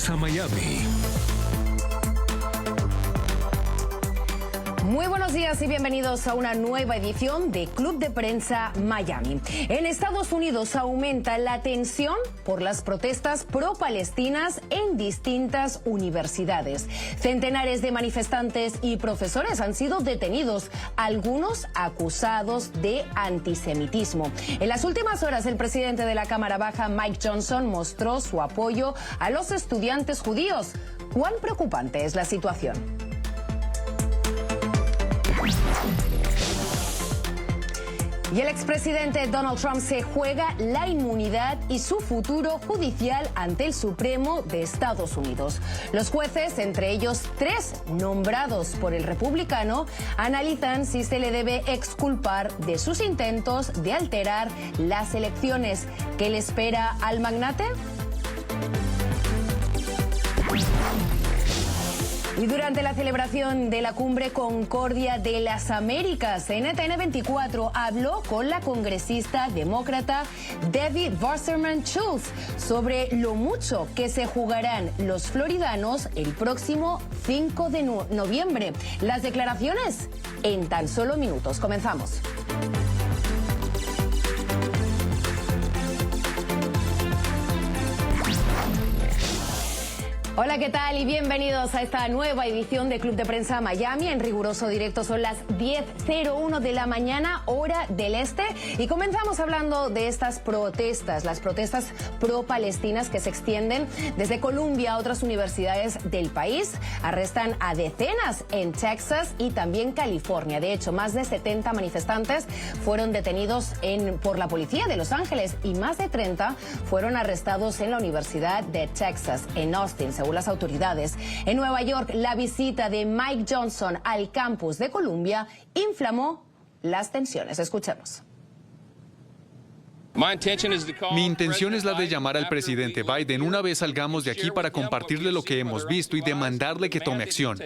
Prensa Miami. Muy buenos días y bienvenidos a una nueva edición de Club de Prensa Miami. En Estados Unidos aumenta la tensión por las protestas pro-palestinas en distintas universidades. Centenares de manifestantes y profesores han sido detenidos, algunos acusados de antisemitismo. En las últimas horas, el presidente de la Cámara Baja, Mike Johnson, mostró su apoyo a los estudiantes judíos. ¿Cuán preocupante es la situación? Y el expresidente Donald Trump se juega la inmunidad y su futuro judicial ante el Supremo de Estados Unidos. Los jueces, entre ellos 3 nombrados por el republicano, analizan si se le debe exculpar de sus intentos de alterar las elecciones. ¿Qué le espera al magnate? Y durante la celebración de la Cumbre Concordia de las Américas, NTN 24 habló con la congresista demócrata Debbie Wasserman Schultz sobre lo mucho que se jugarán los floridanos el próximo 5 de noviembre. Las declaraciones en tan solo minutos. Comenzamos. Hola, ¿qué tal? Y bienvenidos a esta nueva edición de Club de Prensa Miami. En riguroso directo son las 10:01 de la mañana, hora del este. Y comenzamos hablando de estas protestas, las protestas pro-palestinas que se extienden desde Columbia a otras universidades del país. Arrestan a decenas en Texas y también California. De hecho, más de 70 manifestantes fueron detenidos por la policía de Los Ángeles y más de 30 fueron arrestados en la Universidad de Texas, en Austin, según las autoridades. En Nueva York, la visita de Mike Johnson al campus de Columbia inflamó las tensiones. Escuchemos. Mi intención es la de llamar al presidente Biden una vez salgamos de aquí para compartirle lo que hemos visto y demandarle que tome acción.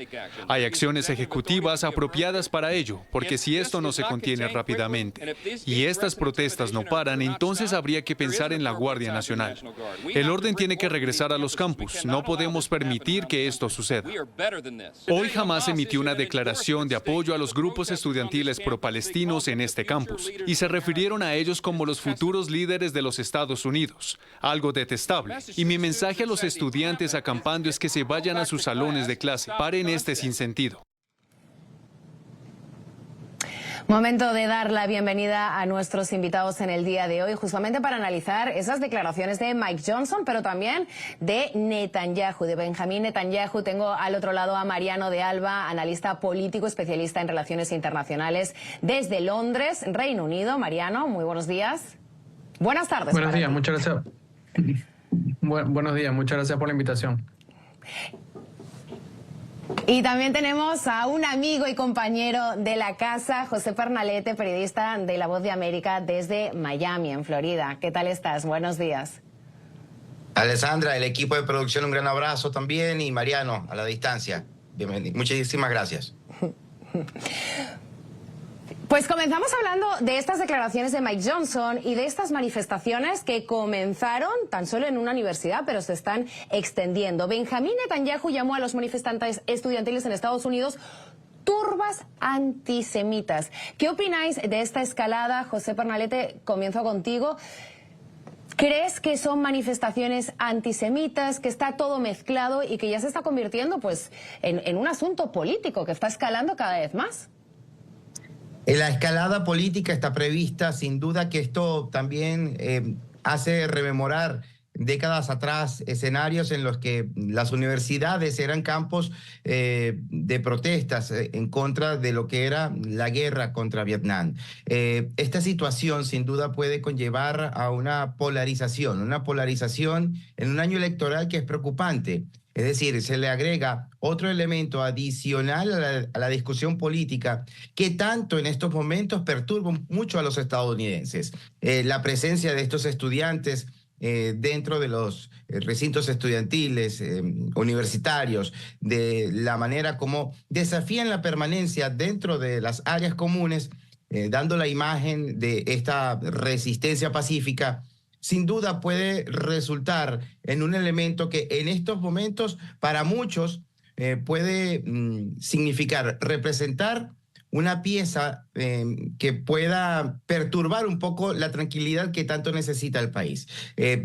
Hay acciones ejecutivas apropiadas para ello, porque si esto no se contiene rápidamente y estas protestas no paran, entonces habría que pensar en la Guardia Nacional. El orden tiene que regresar a los campus. No podemos permitir que esto suceda. Hoy Hamas emitió una declaración de apoyo a los grupos estudiantiles pro-palestinos en este campus y se refirieron a ellos como los futuros líderes de los Estados Unidos, algo detestable. Y mi mensaje a los estudiantes acampando es que se vayan a sus salones de clase. Paren este sinsentido. Momento de dar la bienvenida a nuestros invitados en el día de hoy, justamente para analizar esas declaraciones de Mike Johnson, pero también de Netanyahu, de Benjamín Netanyahu. Tengo al otro lado a Mariano de Alba, analista político, especialista en relaciones internacionales desde Londres, Reino Unido. Mariano, muy buenos días. Buenas tardes. Buenos días, muchas gracias. Buenos días, muchas gracias por la invitación. Y también tenemos a un amigo y compañero de la casa, José Pernalete, periodista de La Voz de América desde Miami, en Florida. ¿Qué tal estás? Buenos días. Alessandra, el equipo de producción, un gran abrazo también, y Mariano, a la distancia. Bienvenido. Muchísimas gracias. Pues comenzamos hablando de estas declaraciones de Mike Johnson y de estas manifestaciones que comenzaron tan solo en una universidad, pero se están extendiendo. Benjamín Netanyahu llamó a los manifestantes estudiantiles en Estados Unidos turbas antisemitas. ¿Qué opináis de esta escalada? José Pernalete, comienzo contigo. ¿Crees que son manifestaciones antisemitas, que está todo mezclado y que ya se está convirtiendo pues en un asunto político que está escalando cada vez más? La escalada política está prevista, sin duda que esto también hace rememorar décadas atrás escenarios en los que las universidades eran campos de protestas en contra de lo que era la guerra contra Vietnam. Esta situación sin duda puede conllevar a una polarización en un año electoral que es preocupante. Es decir, se le agrega otro elemento adicional a la discusión política que tanto en estos momentos perturba mucho a los estadounidenses. La presencia de estos estudiantes dentro de los recintos estudiantiles, universitarios, de la manera como desafían la permanencia dentro de las áreas comunes, dando la imagen de esta resistencia pacífica, sin duda puede resultar en un elemento que en estos momentos para muchos puede significar, representar una pieza que pueda perturbar un poco la tranquilidad que tanto necesita el país.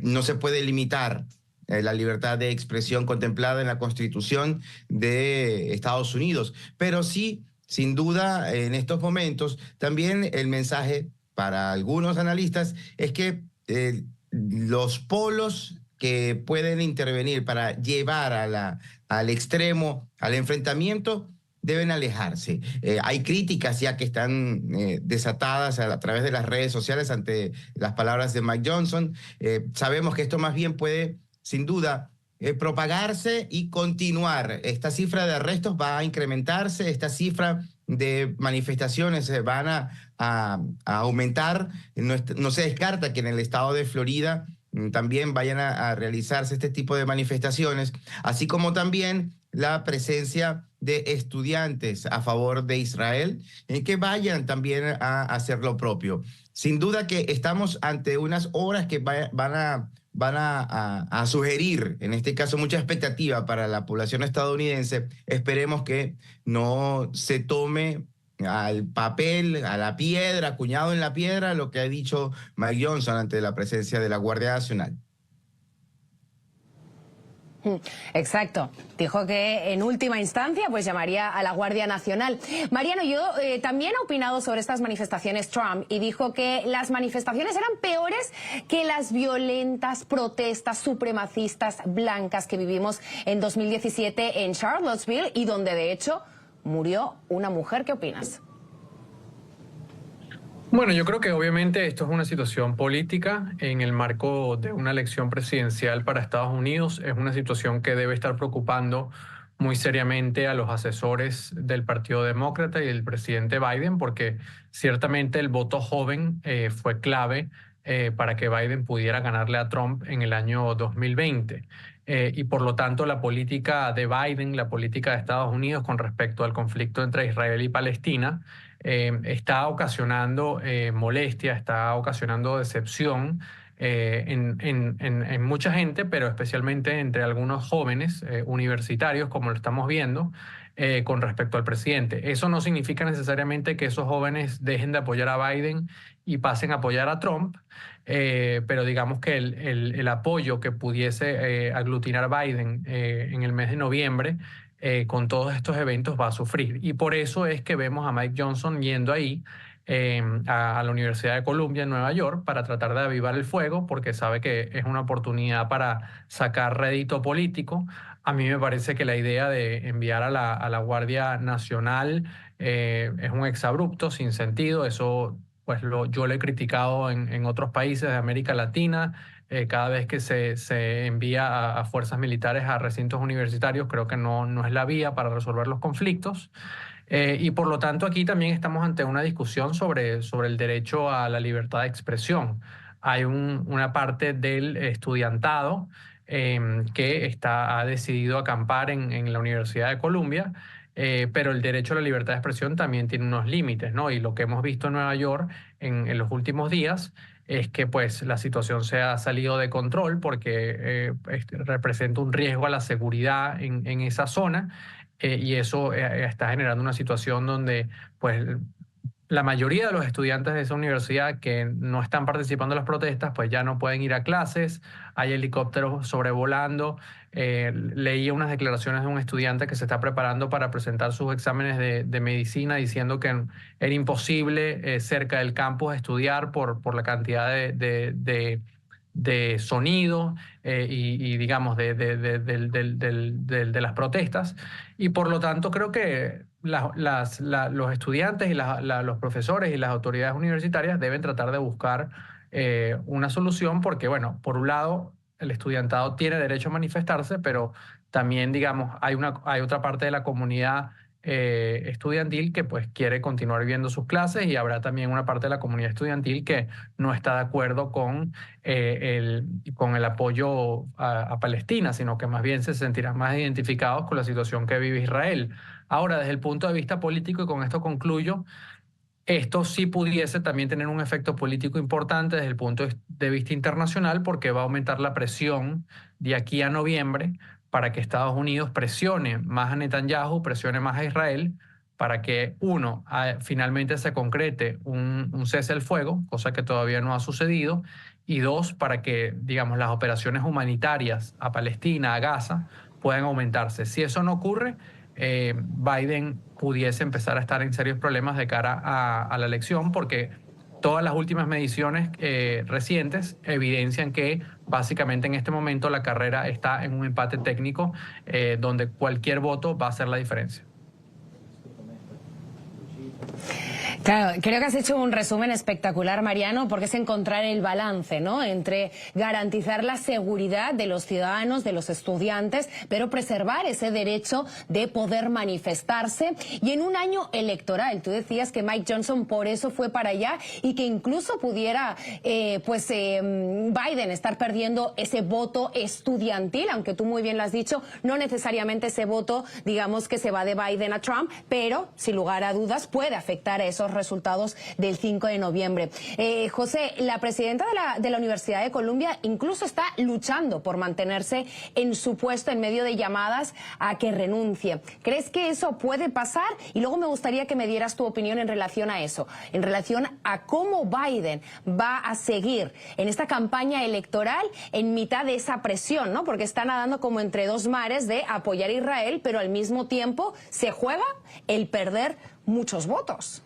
No se puede limitar la libertad de expresión contemplada en la Constitución de Estados Unidos, pero sí, sin duda, en estos momentos, también el mensaje para algunos analistas es que los polos que pueden intervenir para llevar al extremo, al enfrentamiento, deben alejarse. Hay críticas ya que están desatadas a través de las redes sociales ante las palabras de Mike Johnson. Sabemos que esto más bien puede, sin duda, propagarse y continuar. Esta cifra de arrestos va a incrementarse, esta cifra de manifestaciones van a aumentar. No se descarta que en el estado de Florida también vayan a realizarse este tipo de manifestaciones, así como también la presencia de estudiantes a favor de Israel, que vayan también a hacer lo propio. Sin duda que estamos ante unas horas que van a sugerir, en este caso, mucha expectativa para la población estadounidense. Esperemos que no se tome al papel, a la piedra, acuñado en la piedra, lo que ha dicho Mike Johnson ante la presencia de la Guardia Nacional. Exacto. Dijo que en última instancia pues llamaría a la Guardia Nacional. Mariano, yo también he opinado sobre estas manifestaciones Trump y dijo que las manifestaciones eran peores que las violentas protestas supremacistas blancas que vivimos en 2017 en Charlottesville y donde de hecho murió una mujer. ¿Qué opinas? Bueno, yo creo que obviamente esto es una situación política en el marco de una elección presidencial para Estados Unidos. Es una situación que debe estar preocupando muy seriamente a los asesores del Partido Demócrata y del presidente Biden, porque ciertamente el voto joven fue clave para que Biden pudiera ganarle a Trump en el año 2020. Y por lo tanto la política de Biden, la política de Estados Unidos con respecto al conflicto entre Israel y Palestina, está ocasionando molestia, está ocasionando decepción en mucha gente, pero especialmente entre algunos jóvenes universitarios, como lo estamos viendo, con respecto al presidente. Eso no significa necesariamente que esos jóvenes dejen de apoyar a Biden y pasen a apoyar a Trump, pero digamos que el apoyo que pudiese aglutinar Biden en el mes de noviembre con todos estos eventos va a sufrir. Y por eso es que vemos a Mike Johnson yendo ahí a la Universidad de Columbia en Nueva York para tratar de avivar el fuego, porque sabe que es una oportunidad para sacar rédito político. A mí me parece que la idea de enviar a la Guardia Nacional es un exabrupto, sin sentido. Eso pues yo lo he criticado en otros países de América Latina. Cada vez que se envía a fuerzas militares a recintos universitarios, creo que no es la vía para resolver los conflictos. Y por lo tanto aquí también estamos ante una discusión sobre el derecho a la libertad de expresión. Hay una parte del estudiantado que ha decidido acampar en la Universidad de Columbia, pero el derecho a la libertad de expresión también tiene unos límites, ¿no? Y lo que hemos visto en Nueva York en los últimos días es que pues la situación se ha salido de control porque representa un riesgo a la seguridad en esa zona, y eso está generando una situación donde pues la mayoría de los estudiantes de esa universidad que no están participando en las protestas pues ya no pueden ir a clases, hay helicópteros sobrevolando. Leí unas declaraciones de un estudiante que se está preparando para presentar sus exámenes de medicina diciendo que era imposible cerca del campus estudiar por la cantidad de sonido y digamos de las protestas, y por lo tanto creo que los estudiantes y los profesores y las autoridades universitarias deben tratar de buscar una solución, porque bueno, por un lado el estudiantado tiene derecho a manifestarse, pero también digamos hay otra parte de la comunidad estudiantil que pues quiere continuar viendo sus clases, y habrá también una parte de la comunidad estudiantil que no está de acuerdo con el apoyo a Palestina, sino que más bien se sentirán más identificados con la situación que vive Israel. Ahora, desde el punto de vista político, y con esto concluyo, esto sí pudiese también tener un efecto político importante desde el punto de vista internacional, porque va a aumentar la presión de aquí a noviembre para que Estados Unidos presione más a Netanyahu, presione más a Israel, para que, uno, finalmente se concrete un cese al fuego, cosa que todavía no ha sucedido, y dos, para que, digamos, las operaciones humanitarias a Palestina, a Gaza, puedan aumentarse. Si eso no ocurre, Biden pudiese empezar a estar en serios problemas de cara a la elección, porque todas las últimas mediciones recientes evidencian que básicamente en este momento la carrera está en un empate técnico donde cualquier voto va a hacer la diferencia. Claro, creo que has hecho un resumen espectacular, Mariano, porque es encontrar el balance, ¿no?, entre garantizar la seguridad de los ciudadanos, de los estudiantes, pero preservar ese derecho de poder manifestarse. Y en un año electoral, tú decías que Mike Johnson por eso fue para allá y que incluso pudiera, Biden estar perdiendo ese voto estudiantil, aunque tú muy bien lo has dicho, no necesariamente ese voto, digamos, que se va de Biden a Trump, pero sin lugar a dudas puede afectar a esos resultados del 5 de noviembre. José, la presidenta de la Universidad de Columbia incluso está luchando por mantenerse en su puesto en medio de llamadas a que renuncie. ¿Crees que eso puede pasar? Y luego me gustaría que me dieras tu opinión en relación a eso, en relación a cómo Biden va a seguir en esta campaña electoral en mitad de esa presión, ¿no? Porque está nadando como entre dos mares de apoyar a Israel, pero al mismo tiempo se juega el perder muchos votos.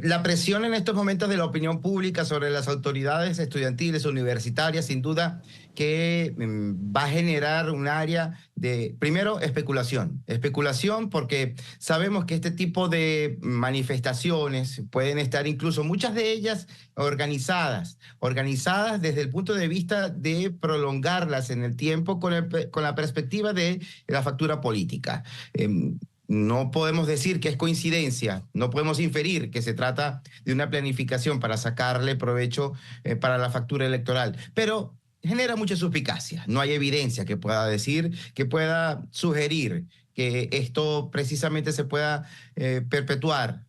La presión en estos momentos de la opinión pública sobre las autoridades estudiantiles, universitarias, sin duda que va a generar un área de, primero, especulación. Especulación porque sabemos que este tipo de manifestaciones pueden estar incluso, muchas de ellas organizadas desde el punto de vista de prolongarlas en el tiempo con la perspectiva de la factura política. No podemos decir que es coincidencia, no podemos inferir que se trata de una planificación para sacarle provecho para la factura electoral, pero genera mucha suspicacia. No hay evidencia que pueda decir, que pueda sugerir que esto precisamente se pueda perpetuar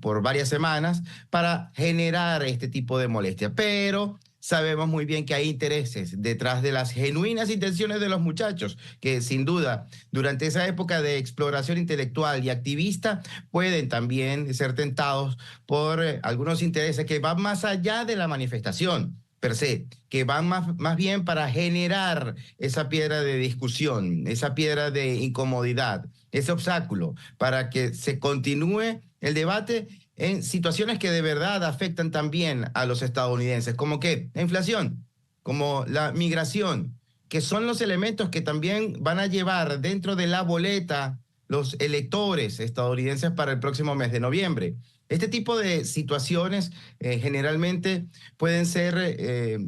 por varias semanas para generar este tipo de molestia. Pero sabemos muy bien que hay intereses detrás de las genuinas intenciones de los muchachos, que sin duda durante esa época de exploración intelectual y activista pueden también ser tentados por algunos intereses que van más allá de la manifestación per se, que van más bien para generar esa piedra de discusión, esa piedra de incomodidad, ese obstáculo para que se continúe el debate en situaciones que de verdad afectan también a los estadounidenses, como que la inflación, como la migración, que son los elementos que también van a llevar dentro de la boleta los electores estadounidenses para el próximo mes de noviembre. Este tipo de situaciones generalmente pueden ser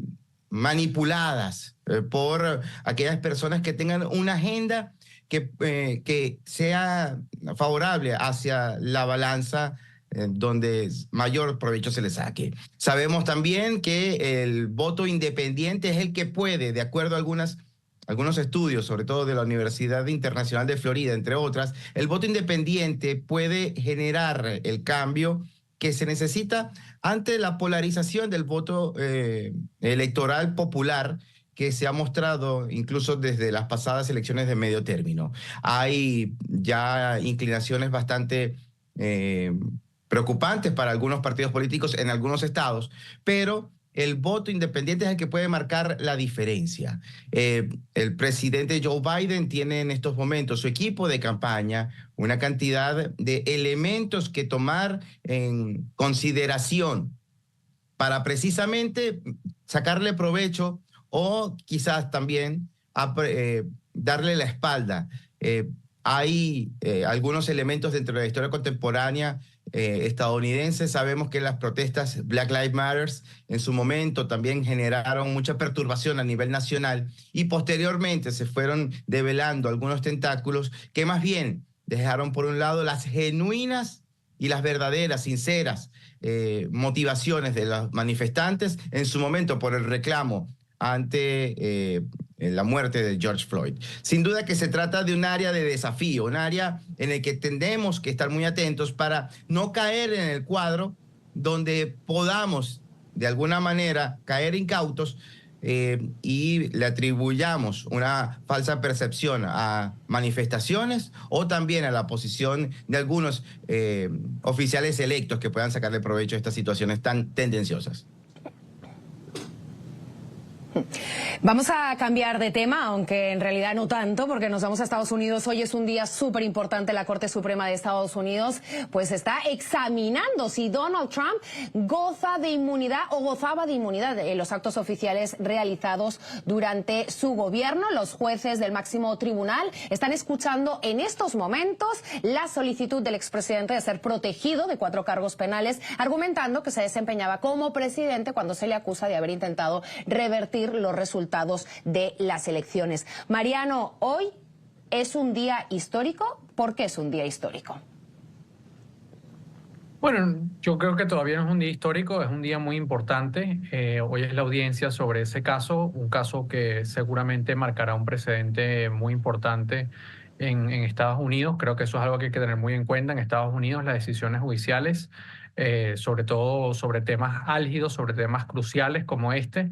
manipuladas por aquellas personas que tengan una agenda que sea favorable hacia la balanza donde mayor provecho se le saque. Sabemos también que el voto independiente es el que puede, de acuerdo a algunos estudios, sobre todo de la Universidad Internacional de Florida, entre otras, el voto independiente puede generar el cambio que se necesita ante la polarización del voto electoral popular que se ha mostrado incluso desde las pasadas elecciones de medio término. Hay ya inclinaciones bastante preocupantes para algunos partidos políticos en algunos estados, pero el voto independiente es el que puede marcar la diferencia. El presidente Joe Biden tiene en estos momentos su equipo de campaña una cantidad de elementos que tomar en consideración para precisamente sacarle provecho o quizás también darle la espalda. Hay algunos elementos dentro de la historia contemporánea estadounidense. Sabemos que las protestas Black Lives Matter en su momento también generaron mucha perturbación a nivel nacional y posteriormente se fueron develando algunos tentáculos que más bien dejaron por un lado las genuinas y las verdaderas, sinceras motivaciones de los manifestantes en su momento por el reclamo ante la muerte de George Floyd. Sin duda que se trata de un área de desafío, un área en el que tendremos que estar muy atentos para no caer en el cuadro donde podamos, de alguna manera, caer incautos y le atribuyamos una falsa percepción a manifestaciones o también a la posición de algunos oficiales electos que puedan sacarle provecho a estas situaciones tan tendenciosas. Vamos a cambiar de tema, aunque en realidad no tanto, porque nos vamos a Estados Unidos. Hoy es un día súper importante. La Corte Suprema de Estados Unidos pues está examinando si Donald Trump goza de inmunidad o gozaba de inmunidad en los actos oficiales realizados durante su gobierno. Los jueces del máximo tribunal están escuchando en estos momentos la solicitud del expresidente de ser protegido de 4 cargos penales, argumentando que se desempeñaba como presidente cuando se le acusa de haber intentado revertir los resultados de las elecciones. Mariano, hoy es un día histórico. ¿Por qué es un día histórico? Bueno, yo creo que todavía no es un día histórico, es un día muy importante. Hoy es la audiencia sobre ese caso, un caso que seguramente marcará un precedente muy importante en Estados Unidos. Creo que eso es algo que hay que tener muy en cuenta. En Estados Unidos las decisiones judiciales, sobre todo sobre temas álgidos, sobre temas cruciales como este,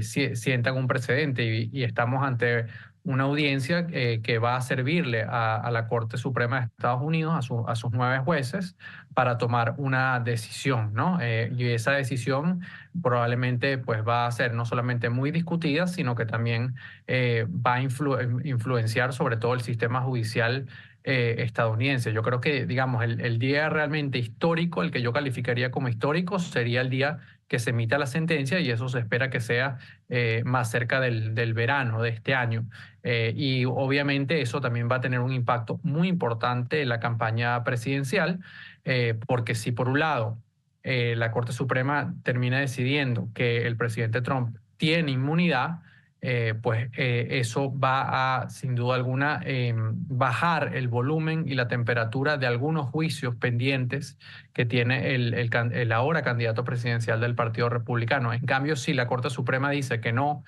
sientan un precedente y estamos ante una audiencia que va a servirle a la Corte Suprema de Estados Unidos, a sus 9 jueces, para tomar una decisión, ¿no? Y esa decisión probablemente pues, va a ser no solamente muy discutida, sino que también va a influenciar sobre todo el sistema judicial estadounidense. Yo creo que, digamos, el día realmente histórico, el que yo calificaría como histórico, sería el día que se emita la sentencia, y eso se espera que sea más cerca del verano de este año. Y obviamente eso también va a tener un impacto muy importante en la campaña presidencial, porque si por un lado la Corte Suprema termina decidiendo que el presidente Trump tiene inmunidad, pues eso va a, sin duda alguna, bajar el volumen y la temperatura de algunos juicios pendientes que tiene el ahora candidato presidencial del Partido Republicano. En cambio, si la Corte Suprema dice que no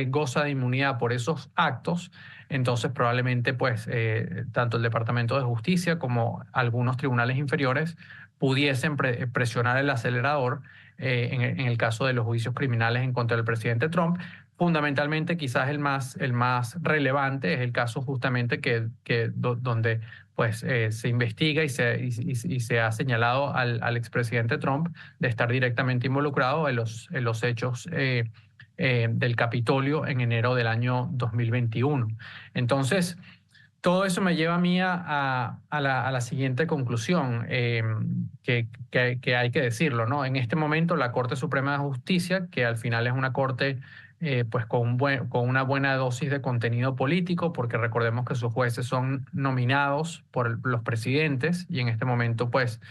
goza de inmunidad por esos actos, entonces probablemente pues, tanto el Departamento de Justicia como algunos tribunales inferiores pudiesen presionar el acelerador en el caso de los juicios criminales en contra del presidente Trump. Fundamentalmente, quizás el más relevante es el caso justamente donde pues, se investiga y se ha señalado al expresidente Trump de estar directamente involucrado en los hechos del Capitolio en enero del año 2021. Entonces, todo eso me lleva a mí a la siguiente conclusión, que hay que decirlo, ¿no? En este momento la Corte Suprema de Justicia, que al final es una corte pues con una buena dosis de contenido político, porque recordemos que sus jueces son nominados por los presidentes, y en este momento pues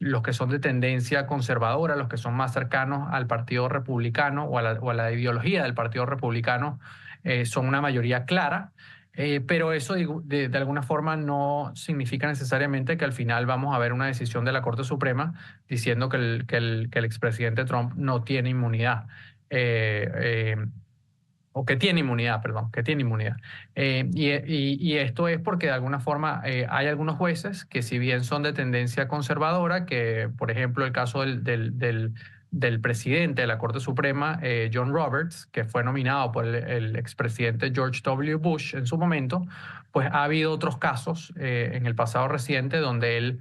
los que son de tendencia conservadora, los que son más cercanos al Partido Republicano o a la ideología del Partido Republicano, son una mayoría clara. Pero eso de alguna forma no significa necesariamente que al final vamos a ver una decisión de la Corte Suprema diciendo que el expresidente Trump no tiene inmunidad. O que tiene inmunidad, perdón, que tiene inmunidad. Y esto es porque de alguna forma hay algunos jueces que, si bien son de tendencia conservadora, que por ejemplo el caso del presidente de la Corte Suprema, John Roberts, que fue nominado por el expresidente George W. Bush en su momento, pues ha habido otros casos en el pasado reciente donde él,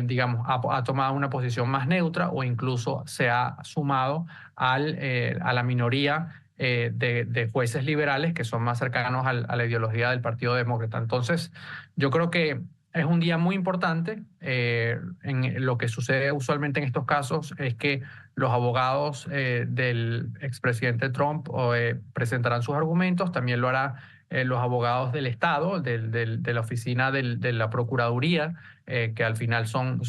digamos, ha tomado una posición más neutra o incluso se ha sumado a la minoría de jueces liberales que son más cercanos a la ideología del Partido Demócrata. Entonces, yo creo que es un día muy importante. Lo que sucede usualmente en estos casos es que los abogados del expresidente Trump presentarán sus argumentos, también lo harán los abogados del Estado, de la oficina de la Procuraduría, que al final son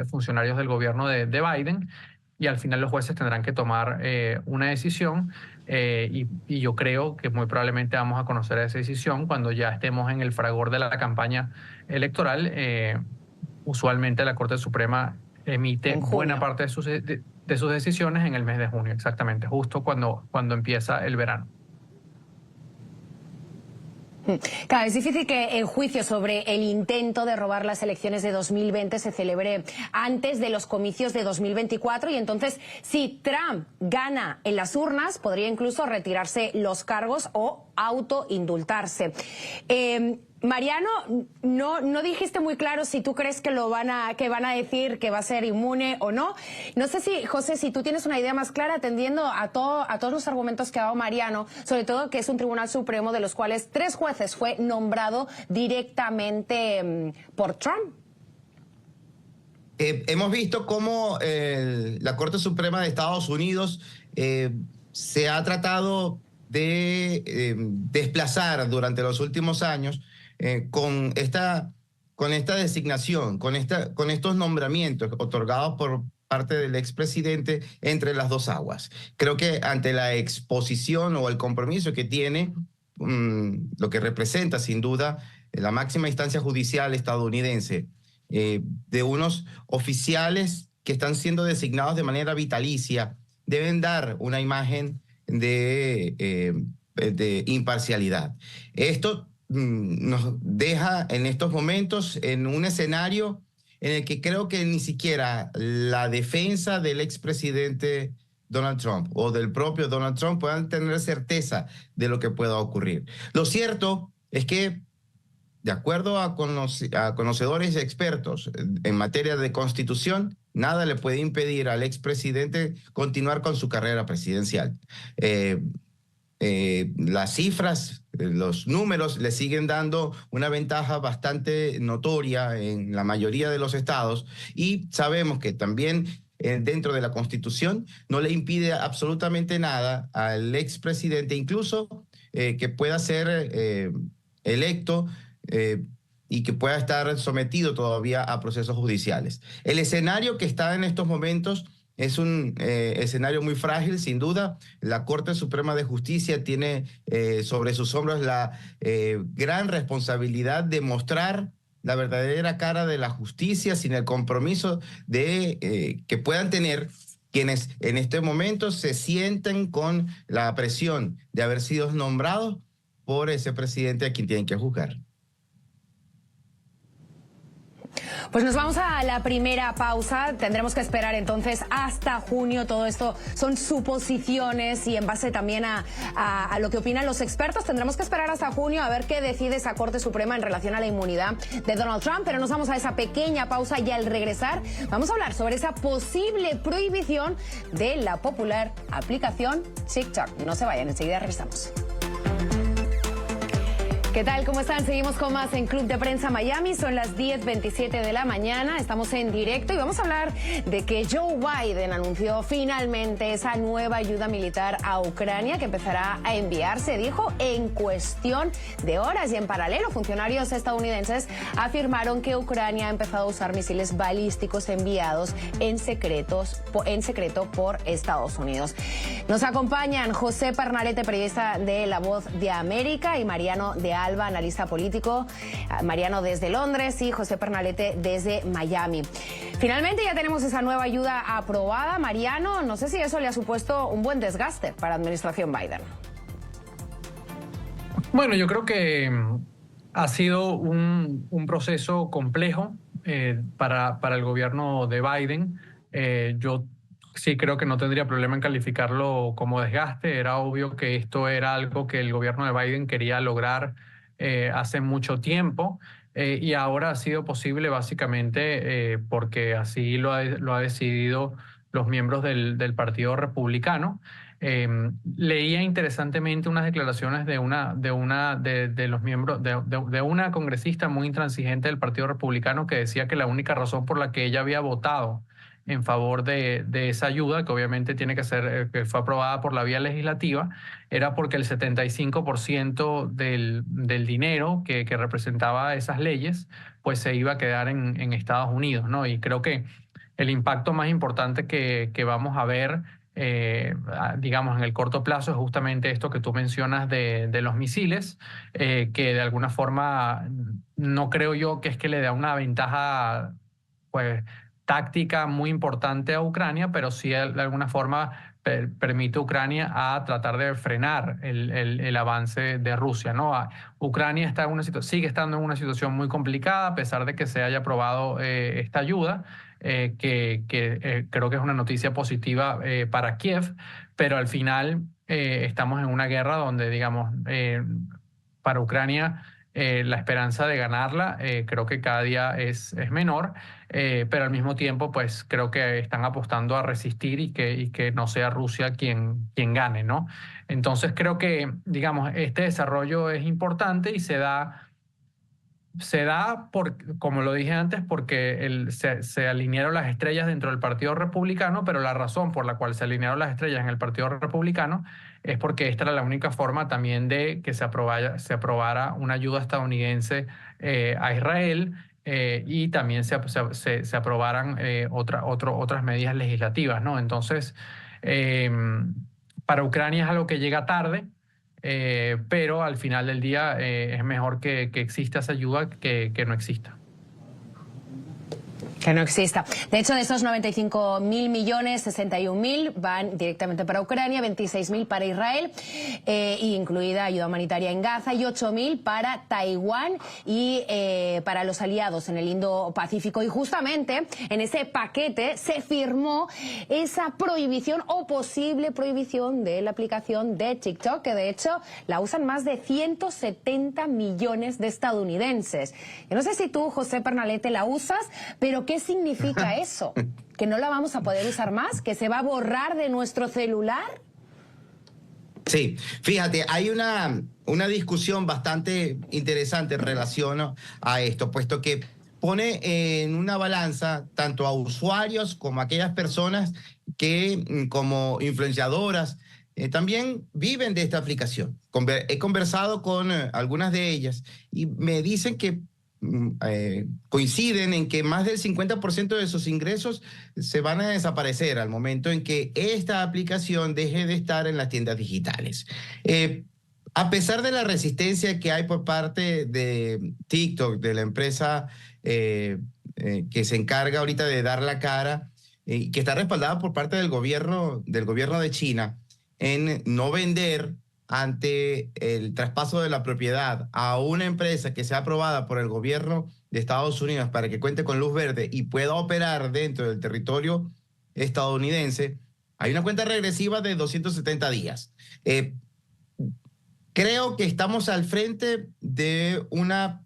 funcionarios del gobierno de Biden, y al final los jueces tendrán que tomar una decisión, y yo creo que muy probablemente vamos a conocer esa decisión cuando ya estemos en el fragor de la campaña electoral. Usualmente la Corte Suprema emite buena parte de sus sus decisiones en el mes de junio, exactamente, justo cuando empieza el verano. Claro, es difícil que el juicio sobre el intento de robar las elecciones de 2020 se celebre antes de los comicios de 2024 y entonces si Trump gana en las urnas podría incluso retirarse los cargos o autoindultarse. Mariano, no dijiste muy claro si tú crees que van a decir que va a ser inmune o no. No sé si, José, si tú tienes una idea más clara atendiendo a todos los argumentos que ha dado Mariano, sobre todo que es un Tribunal Supremo de los cuales 3 jueces fue nombrado directamente por Trump. Hemos visto cómo la Corte Suprema de Estados Unidos se ha tratado de desplazar durante los últimos años con esta designación, con estos nombramientos otorgados por parte del expresidente entre las dos aguas. Creo que ante la exposición o el compromiso que tiene, lo que representa sin duda la máxima instancia judicial estadounidense, de unos oficiales que están siendo designados de manera vitalicia, deben dar una imagen de imparcialidad. Esto nos deja en estos momentos en un escenario en el que creo que ni siquiera la defensa del expresidente Donald Trump o del propio Donald Trump puedan tener certeza de lo que pueda ocurrir. Lo cierto es que, de acuerdo a conocedores y expertos en materia de constitución, nada le puede impedir al expresidente continuar con su carrera presidencial. Las cifras, los números le siguen dando una ventaja bastante notoria en la mayoría de los estados y sabemos que también dentro de la Constitución no le impide absolutamente nada al expresidente, incluso que pueda ser electo y que pueda estar sometido todavía a procesos judiciales. El escenario que está en estos momentos es un escenario muy frágil, sin duda. La Corte Suprema de Justicia tiene sobre sus hombros la gran responsabilidad de mostrar la verdadera cara de la justicia sin el compromiso de que puedan tener quienes en este momento se sienten con la presión de haber sido nombrados por ese presidente a quien tienen que juzgar. Pues nos vamos a la primera pausa. Tendremos que esperar entonces hasta junio. Todo esto son suposiciones y en base también a lo que opinan los expertos. Tendremos que esperar hasta junio a ver qué decide esa Corte Suprema en relación a la inmunidad de Donald Trump. Pero nos vamos a esa pequeña pausa y al regresar vamos a hablar sobre esa posible prohibición de la popular aplicación TikTok. No se vayan, enseguida regresamos. ¿Qué tal? ¿Cómo están? Seguimos con más en Club de Prensa Miami. Son las 10:27 de la mañana. Estamos en directo y vamos a hablar de que Joe Biden anunció finalmente esa nueva ayuda militar a Ucrania que empezará a enviarse, dijo, en cuestión de horas. Y en paralelo, funcionarios estadounidenses afirmaron que Ucrania ha empezado a usar misiles balísticos enviados en secreto por Estados Unidos. Nos acompañan José Pernalete, periodista de La Voz de América, y Mariano de Alba, analista político. Mariano desde Londres y José Pernalete desde Miami. Finalmente ya tenemos esa nueva ayuda aprobada. Mariano, no sé si eso le ha supuesto un buen desgaste para la administración Biden. Bueno, yo creo que ha sido un proceso complejo para el gobierno de Biden. Yo sí creo que no tendría problema en calificarlo como desgaste. Era obvio que esto era algo que el gobierno de Biden quería lograr hace mucho tiempo y ahora ha sido posible básicamente porque así lo ha decidido los miembros del Partido Republicano. Leía interesantemente unas declaraciones de los miembros de una congresista muy intransigente del Partido Republicano que decía que la única razón por la que ella había votado en favor de esa ayuda, que obviamente tiene que ser, que fue aprobada por la vía legislativa, era porque el 75% del dinero que representaba esas leyes, pues se iba a quedar en Estados Unidos, ¿no? Y creo que el impacto más importante que vamos a ver, digamos, en el corto plazo es justamente esto que tú mencionas de los misiles, que de alguna forma no creo yo que es que le da una ventaja, pues, táctica muy importante a Ucrania, pero sí de alguna forma permite a Ucrania a tratar de frenar el avance de Rusia, ¿no? Ucrania está sigue estando en una situación muy complicada, a pesar de que se haya aprobado esta ayuda, creo que es una noticia positiva para Kiev, pero al final estamos en una guerra donde, digamos, para Ucrania la esperanza de ganarla creo que cada día es menor, pero al mismo tiempo pues creo que están apostando a resistir y que no sea Rusia quien gane, ¿no? Entonces creo que, digamos, este desarrollo es importante y se da, como lo dije antes, porque se alinearon las estrellas dentro del Partido Republicano, pero la razón por la cual se alinearon las estrellas en el Partido Republicano es porque esta era la única forma también de que se aprobara una ayuda estadounidense a Israel, y también se aprobaran otras medidas legislativas, ¿no? Entonces, para Ucrania es algo que llega tarde. Pero al final del día es mejor que exista esa ayuda que no exista. Que no exista. De hecho, de esos 95.000 millones, 61.000 van directamente para Ucrania, 26.000 para Israel, incluida ayuda humanitaria en Gaza, y 8.000 para Taiwán y para los aliados en el Indo-Pacífico. Y justamente en ese paquete se firmó esa prohibición o posible prohibición de la aplicación de TikTok, que de hecho la usan más de 170 millones de estadounidenses. Yo no sé si tú, José Pernalete, la usas, pero ¿qué significa eso? ¿Que no la vamos a poder usar más? ¿Que se va a borrar de nuestro celular? Sí, fíjate, hay una discusión bastante interesante en relación a esto, puesto que pone en una balanza tanto a usuarios como a aquellas personas que, como influenciadoras, también viven de esta aplicación. He conversado con algunas de ellas y me dicen que coinciden en que más del 50% de sus ingresos se van a desaparecer al momento en que esta aplicación deje de estar en las tiendas digitales. A pesar de la resistencia que hay por parte de TikTok, de la empresa que se encarga ahorita de dar la cara, y que está respaldada por parte del gobierno de China en no vender ante el traspaso de la propiedad a una empresa que sea aprobada por el gobierno de Estados Unidos para que cuente con luz verde y pueda operar dentro del territorio estadounidense, hay una cuenta regresiva de 270 días. Creo que estamos al frente de una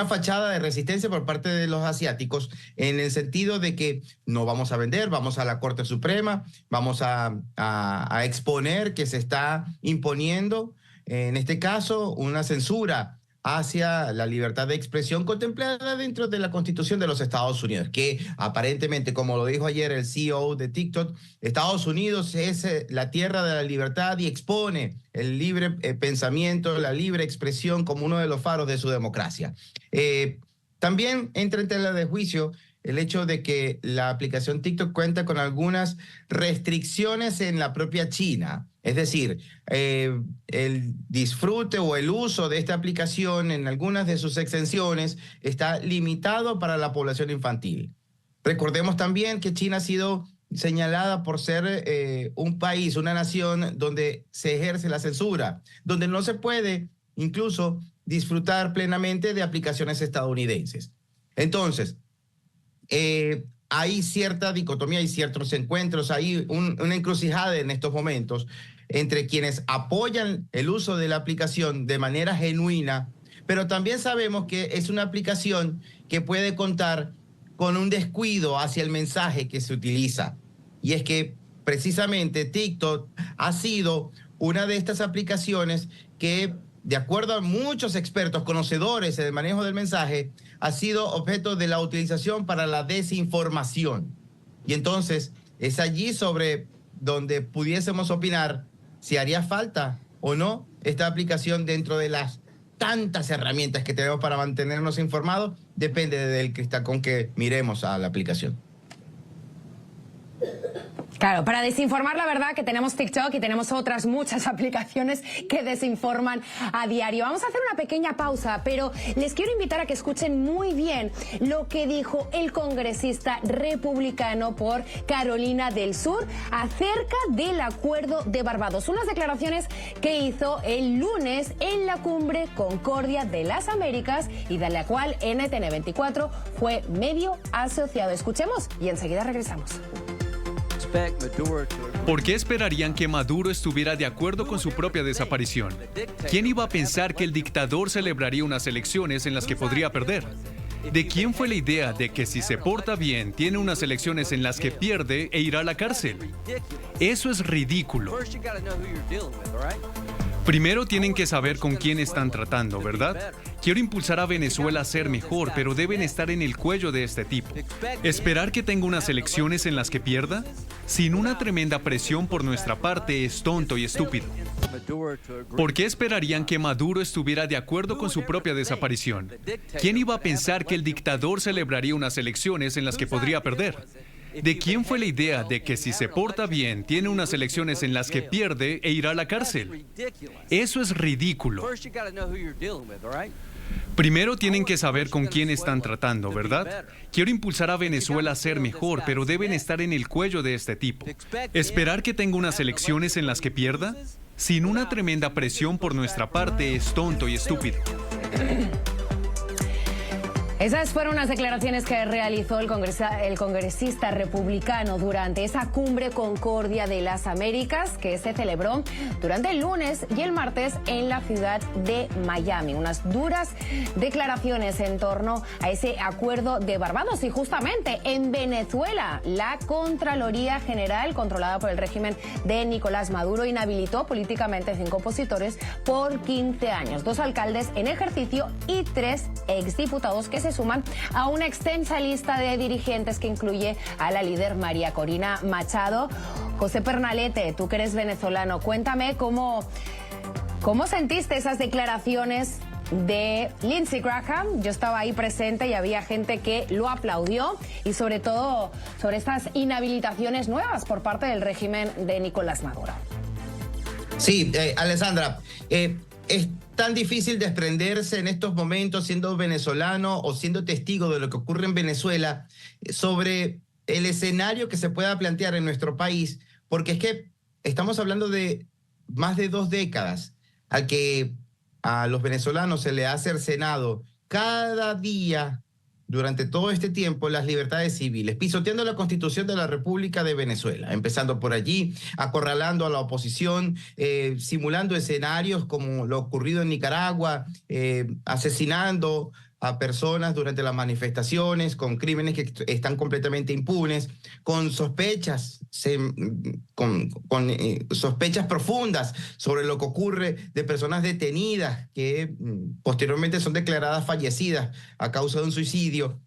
fachada de resistencia por parte de los asiáticos, en el sentido de que no vamos a vender, vamos a la Corte Suprema, vamos a exponer que se está imponiendo, en este caso, una censura hacia la libertad de expresión contemplada dentro de la Constitución de los Estados Unidos, que aparentemente, como lo dijo ayer el CEO de TikTok, Estados Unidos es la tierra de la libertad y expone el libre pensamiento, la libre expresión como uno de los faros de su democracia. También entra en tela de juicio el hecho de que la aplicación TikTok cuenta con algunas restricciones en la propia China. Es decir, el disfrute o el uso de esta aplicación en algunas de sus extensiones está limitado para la población infantil. Recordemos también que China ha sido señalada por ser un país, una nación donde se ejerce la censura, donde no se puede incluso disfrutar plenamente de aplicaciones estadounidenses. Entonces, hay cierta dicotomía, hay ciertos encuentros, hay una encrucijada en estos momentos entre quienes apoyan el uso de la aplicación de manera genuina, pero también sabemos que es una aplicación que puede contar con un descuido hacia el mensaje que se utiliza. Y es que precisamente TikTok ha sido una de estas aplicaciones que, de acuerdo a muchos expertos conocedores en el manejo del mensaje, ha sido objeto de la utilización para la desinformación. Y entonces es allí sobre donde pudiésemos opinar si haría falta o no esta aplicación dentro de las tantas herramientas que tenemos para mantenernos informados. Depende del cristal con que miremos a la aplicación. Claro, para desinformar, la verdad que tenemos TikTok y tenemos otras muchas aplicaciones que desinforman a diario. Vamos a hacer una pequeña pausa, pero les quiero invitar a que escuchen muy bien lo que dijo el congresista republicano por Carolina del Sur acerca del acuerdo de Barbados. Unas declaraciones que hizo el lunes en la cumbre Concordia de las Américas y de la cual NTN 24 fue medio asociado. Escuchemos y enseguida regresamos. ¿Por qué esperarían que Maduro estuviera de acuerdo con su propia desaparición? ¿Quién iba a pensar que el dictador celebraría unas elecciones en las que podría perder? ¿De quién fue la idea de que si se porta bien, tiene unas elecciones en las que pierde e irá a la cárcel? Eso es ridículo. Primero tienen que saber con quién están tratando, ¿verdad? Quiero impulsar a Venezuela a ser mejor, pero deben estar en el cuello de este tipo. ¿Esperar que tenga unas elecciones en las que pierda? Sin una tremenda presión por nuestra parte es tonto y estúpido. ¿Por qué esperarían que Maduro estuviera de acuerdo con su propia desaparición? ¿Quién iba a pensar que el dictador celebraría unas elecciones en las que podría perder? ¿De quién fue la idea de que si se porta bien, tiene unas elecciones en las que pierde e irá a la cárcel? Eso es ridículo. Primero tienen que saber con quién están tratando, ¿verdad? Quiero impulsar a Venezuela a ser mejor, pero deben estar en el cuello de este tipo. ¿Esperar que tenga unas elecciones en las que pierda? Sin una tremenda presión por nuestra parte es tonto y estúpido. Esas fueron las declaraciones que realizó el congresista republicano durante esa cumbre Concordia de las Américas que se celebró durante el lunes y el martes en la ciudad de Miami. Unas duras declaraciones en torno a ese acuerdo de Barbados. Y justamente en Venezuela, la Contraloría General, controlada por el régimen de Nicolás Maduro, inhabilitó políticamente 5 opositores por 15 años. 2 alcaldes en ejercicio y 3 exdiputados que se suman a una extensa lista de dirigentes que incluye a la líder María Corina Machado. José Pernalete, tú que eres venezolano, cuéntame cómo sentiste esas declaraciones de Lindsey Graham. Yo estaba ahí presente y había gente que lo aplaudió, y sobre todo sobre estas inhabilitaciones nuevas por parte del régimen de Nicolás Maduro. Sí, Alessandra, es tan difícil desprenderse en estos momentos, siendo venezolano o siendo testigo de lo que ocurre en Venezuela, sobre el escenario que se pueda plantear en nuestro país, porque es que estamos hablando de más de 2 décadas al que a los venezolanos se le ha cercenado cada día durante todo este tiempo las libertades civiles, pisoteando la Constitución de la República de Venezuela, empezando por allí, acorralando a la oposición, simulando escenarios como lo ocurrido en Nicaragua, asesinando a personas durante las manifestaciones, con crímenes que están completamente impunes, con sospechas, sospechas profundas sobre lo que ocurre de personas detenidas que posteriormente son declaradas fallecidas a causa de un suicidio.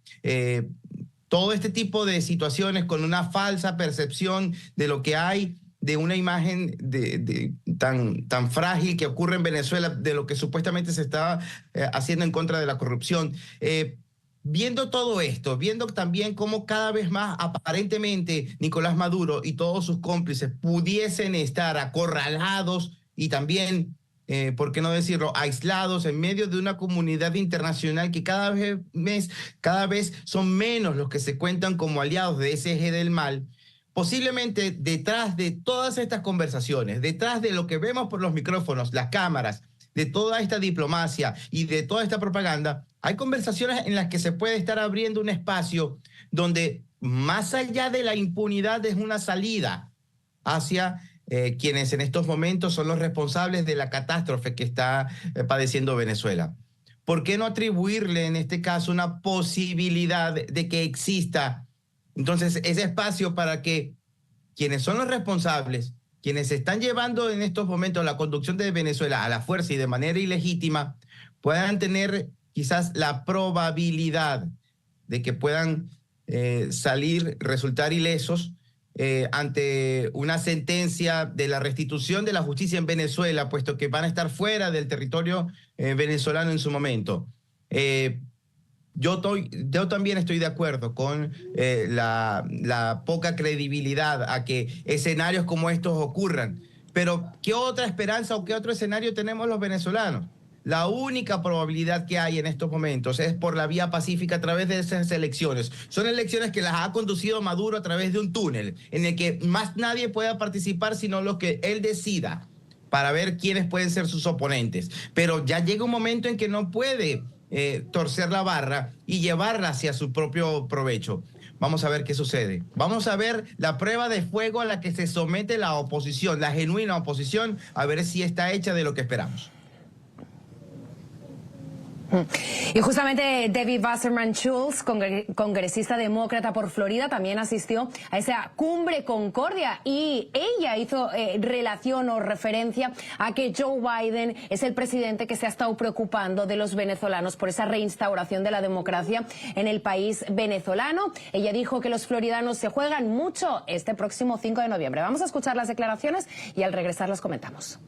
Todo este tipo de situaciones con una falsa percepción de lo que hay, de una imagen tan frágil que ocurre en Venezuela, de lo que supuestamente se está haciendo en contra de la corrupción. Viendo todo esto, viendo también cómo cada vez más aparentemente Nicolás Maduro y todos sus cómplices pudiesen estar acorralados y también, ¿por qué no decirlo?, aislados en medio de una comunidad internacional que cada vez son menos los que se cuentan como aliados de ese eje del mal. Posiblemente detrás de todas estas conversaciones, detrás de lo que vemos por los micrófonos, las cámaras, de toda esta diplomacia y de toda esta propaganda, hay conversaciones en las que se puede estar abriendo un espacio donde, más allá de la impunidad, es una salida hacia quienes en estos momentos son los responsables de la catástrofe que está padeciendo Venezuela. ¿Por qué no atribuirle en este caso una posibilidad de que exista entonces ese espacio para que quienes son los responsables, quienes están llevando en estos momentos la conducción de Venezuela a la fuerza y de manera ilegítima, puedan tener quizás la probabilidad de que puedan resultar ilesos ante una sentencia de la restitución de la justicia en Venezuela, puesto que van a estar fuera del territorio venezolano en su momento? Yo también estoy de acuerdo con la poca credibilidad a que escenarios como estos ocurran. Pero, ¿qué otra esperanza o qué otro escenario tenemos los venezolanos? La única probabilidad que hay en estos momentos es por la vía pacífica a través de esas elecciones. Son elecciones que las ha conducido Maduro a través de un túnel en el que más nadie pueda participar sino lo que él decida para ver quiénes pueden ser sus oponentes. Pero ya llega un momento en que no puede torcer la barra y llevarla hacia su propio provecho. Vamos a ver qué sucede. Vamos a ver la prueba de fuego a la que se somete la oposición, la genuina oposición, a ver si está hecha de lo que esperamos. Y justamente Debbie Wasserman Schultz, congresista demócrata por Florida, también asistió a esa cumbre Concordia y ella hizo relación o referencia a que Joe Biden es el presidente que se ha estado preocupando de los venezolanos por esa reinstauración de la democracia en el país venezolano. Ella dijo que los floridanos se juegan mucho este próximo 5 de noviembre. Vamos a escuchar las declaraciones y al regresar las comentamos.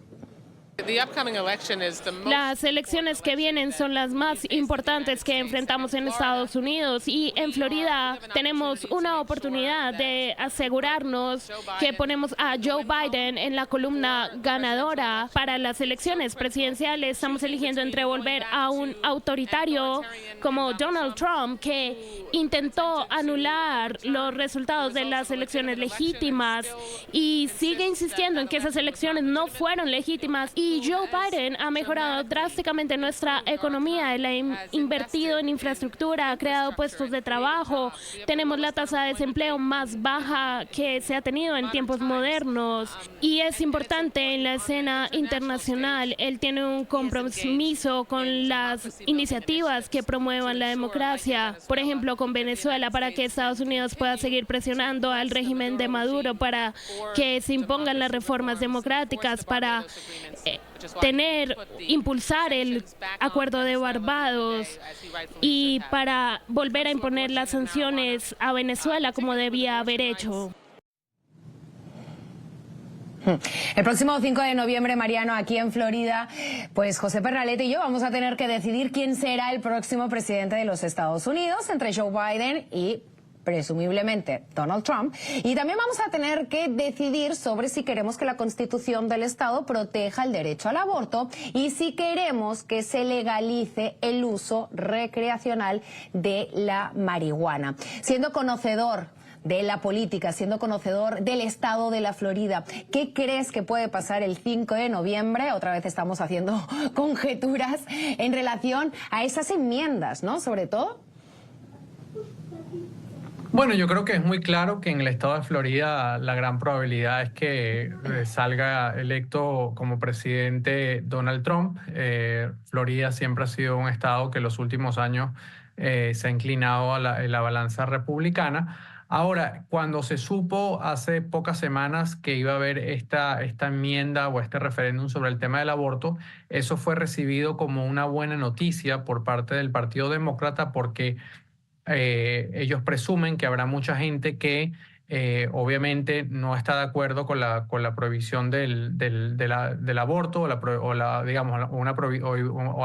Las elecciones que vienen son las más importantes que enfrentamos en Estados Unidos y en Florida tenemos una oportunidad de asegurarnos que ponemos a Joe Biden en la columna ganadora para las elecciones presidenciales. Estamos eligiendo entre volver a un autoritario como Donald Trump, que intentó anular los resultados de las elecciones legítimas y sigue insistiendo en que esas elecciones no fueron legítimas. Y Joe Biden ha mejorado drásticamente nuestra economía, él ha invertido en infraestructura, ha creado puestos de trabajo, tenemos la tasa de desempleo más baja que se ha tenido en tiempos modernos y es importante en la escena internacional. Él tiene un compromiso con las iniciativas que promuevan la democracia, por ejemplo con Venezuela, para que Estados Unidos pueda seguir presionando al régimen de Maduro para que se impongan las reformas democráticas, para impulsar el acuerdo de Barbados y para volver a imponer las sanciones a Venezuela como debía haber hecho. El próximo 5 de noviembre, Mariano, aquí en Florida, pues José Pernalete y yo vamos a tener que decidir quién será el próximo presidente de los Estados Unidos, entre Joe Biden y presumiblemente Donald Trump, y también vamos a tener que decidir sobre si queremos que la Constitución del Estado proteja el derecho al aborto y si queremos que se legalice el uso recreacional de la marihuana. Siendo conocedor de la política, siendo conocedor del estado de la Florida, ¿qué crees que puede pasar el 5 de noviembre? Otra vez estamos haciendo conjeturas en relación a esas enmiendas, ¿no? Sobre todo. Bueno, yo creo que es muy claro que en el estado de Florida la gran probabilidad es que salga electo como presidente Donald Trump. Florida siempre ha sido un estado que en los últimos años se ha inclinado a la balanza republicana. Ahora, cuando se supo hace pocas semanas que iba a haber esta enmienda o este referéndum sobre el tema del aborto, eso fue recibido como una buena noticia por parte del Partido Demócrata porque ellos presumen que habrá mucha gente que obviamente no está de acuerdo con la prohibición del aborto o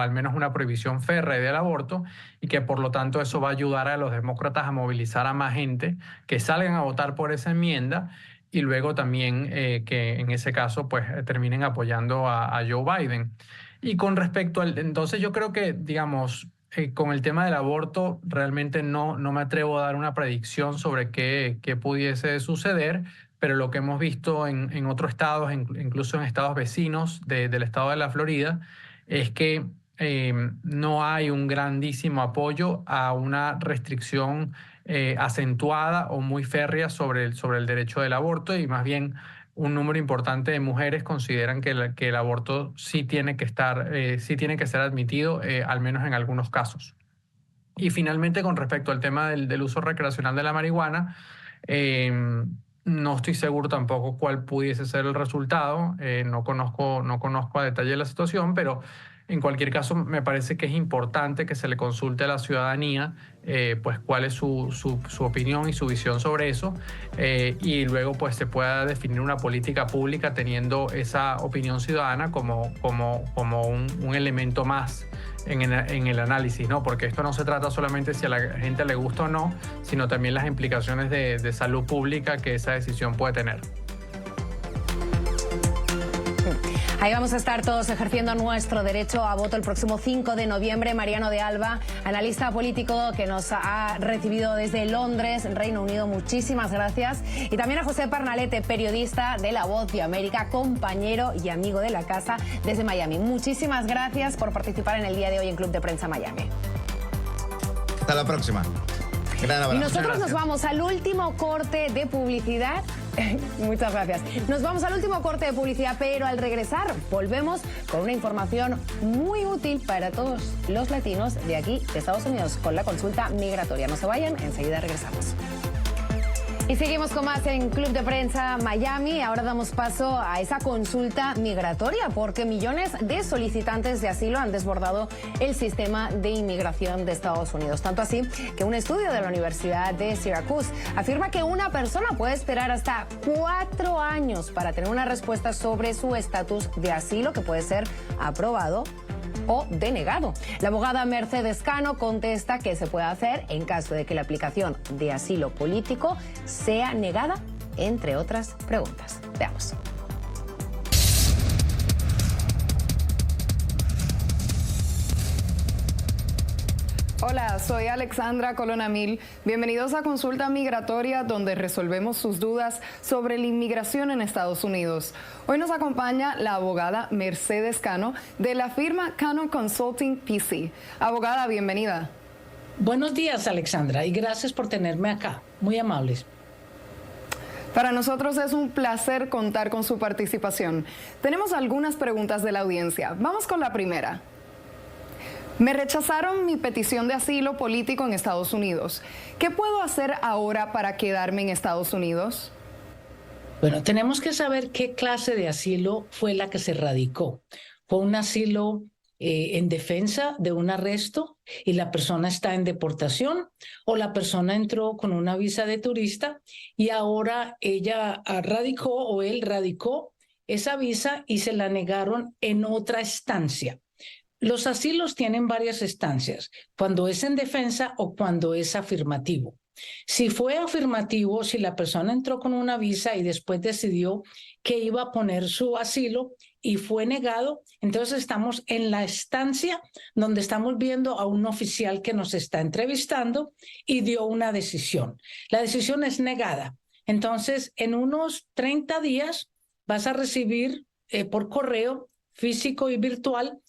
al menos una prohibición férrea del aborto, y que por lo tanto eso va a ayudar a los demócratas a movilizar a más gente que salgan a votar por esa enmienda y luego también que en ese caso pues terminen apoyando a Joe Biden. Y con respecto entonces yo creo que, digamos, con el tema del aborto realmente no me atrevo a dar una predicción sobre qué pudiese suceder, pero lo que hemos visto en otros estados, incluso en estados vecinos del estado de la Florida, es que no hay un grandísimo apoyo a una restricción acentuada o muy férrea sobre el derecho del aborto, y más bien un número importante de mujeres consideran que el aborto sí tiene que ser admitido, al menos en algunos casos. Y finalmente, con respecto al tema del uso recreacional de la marihuana, no estoy seguro tampoco cuál pudiese ser el resultado. No conozco a detalle la situación, pero en cualquier caso me parece que es importante que se le consulte a la ciudadanía pues cuál es su opinión y su visión sobre eso, y luego pues se pueda definir una política pública teniendo esa opinión ciudadana como un elemento más en el análisis, ¿no? Porque esto no se trata solamente si a la gente le gusta o no, sino también las implicaciones de salud pública que esa decisión puede tener. Ahí vamos a estar todos ejerciendo nuestro derecho a voto el próximo 5 de noviembre. Mariano de Alba, analista político que nos ha recibido desde Londres, Reino Unido, muchísimas gracias. Y también a José Pernalete, periodista de La Voz de América, compañero y amigo de la casa desde Miami. Muchísimas gracias por participar en el día de hoy en Club de Prensa Miami. Hasta la próxima. Gran abrazo. Y nosotros nos vamos al último corte de publicidad. Muchas gracias. Nos vamos al último corte de publicidad, pero al regresar volvemos con una información muy útil para todos los latinos de aquí, de Estados Unidos, con la consulta migratoria. No se vayan, enseguida regresamos. Y seguimos con más en Club de Prensa Miami. Ahora damos paso a esa consulta migratoria porque millones de solicitantes de asilo han desbordado el sistema de inmigración de Estados Unidos. Tanto así que un estudio de la Universidad de Syracuse afirma que una persona puede esperar hasta 4 años para tener una respuesta sobre su estatus de asilo, que puede ser aprobado o denegado. La abogada Mercedes Cano contesta qué se puede hacer en caso de que la aplicación de asilo político sea negada, entre otras preguntas. Veamos. Hola, soy Alexandra Colonamil. Bienvenidos a Consulta Migratoria, donde resolvemos sus dudas sobre la inmigración en Estados Unidos. Hoy nos acompaña la abogada Mercedes Cano de la firma Cano Consulting PC. Abogada, bienvenida. Buenos días, Alexandra, y gracias por tenerme acá. Muy amables. Para nosotros es un placer contar con su participación. Tenemos algunas preguntas de la audiencia. Vamos con la primera. Me rechazaron mi petición de asilo político en Estados Unidos. ¿Qué puedo hacer ahora para quedarme en Estados Unidos? Bueno, tenemos que saber qué clase de asilo fue la que se radicó. ¿Fue un asilo en defensa de un arresto y la persona está en deportación? ¿O la persona entró con una visa de turista y ahora ella radicó o él radicó esa visa y se la negaron en otra estancia? Los asilos tienen varias estancias, cuando es en defensa o cuando es afirmativo. Si fue afirmativo, si la persona entró con una visa y después decidió que iba a poner su asilo y fue negado, entonces estamos en la estancia donde estamos viendo a un oficial que nos está entrevistando y dio una decisión. La decisión es negada. Entonces, en unos 30 días vas a recibir por correo físico y virtual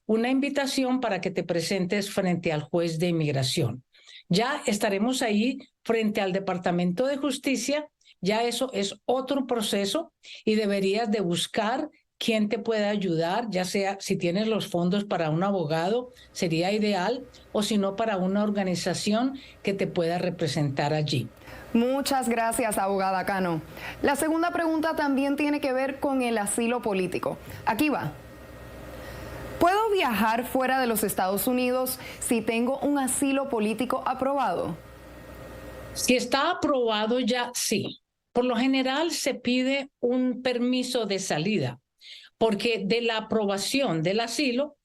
una invitación para que te presentes frente al juez de inmigración. Ya estaremos ahí frente al Departamento de Justicia, ya eso es otro proceso y deberías de buscar quién te pueda ayudar, ya sea si tienes los fondos para un abogado, sería ideal, o si no para una organización que te pueda representar allí. Muchas gracias, abogada Cano. La segunda pregunta también tiene que ver con el asilo político. Aquí va. ¿Puedo viajar fuera de los Estados Unidos si tengo un asilo político aprobado? Si está aprobado ya, sí. Por lo general se pide un permiso de salida, porque de la aprobación del asilo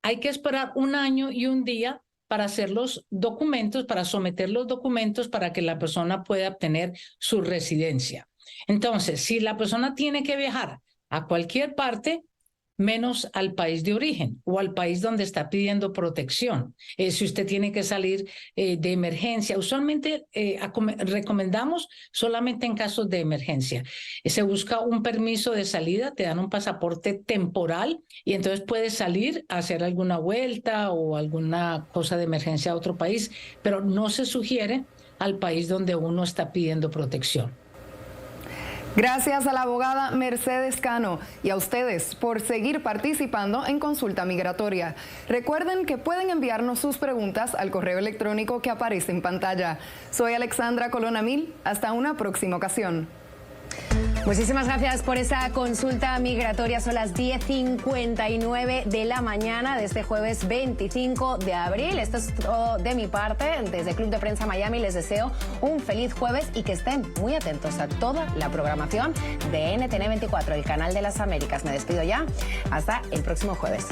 hay que esperar 1 año y 1 día para hacer los documentos, para someter los documentos para que la persona pueda obtener su residencia. Entonces, si la persona tiene que viajar a cualquier parte, menos al país de origen o al país donde está pidiendo protección. Si usted tiene que salir de emergencia, usualmente recomendamos solamente en casos de emergencia. Se busca un permiso de salida, te dan un pasaporte temporal y entonces puedes salir a hacer alguna vuelta o alguna cosa de emergencia a otro país, pero no se sugiere al país donde uno está pidiendo protección. Gracias a la abogada Mercedes Cano y a ustedes por seguir participando en Consulta Migratoria. Recuerden que pueden enviarnos sus preguntas al correo electrónico que aparece en pantalla. Soy Alexandra Colonamil. Hasta una próxima ocasión. Muchísimas gracias por esa consulta migratoria. Son las 10:59 de la mañana de este jueves 25 de abril. Esto es todo de mi parte. Desde Club de Prensa Miami les deseo un feliz jueves y que estén muy atentos a toda la programación de NTN 24, el canal de las Américas. Me despido ya. Hasta el próximo jueves.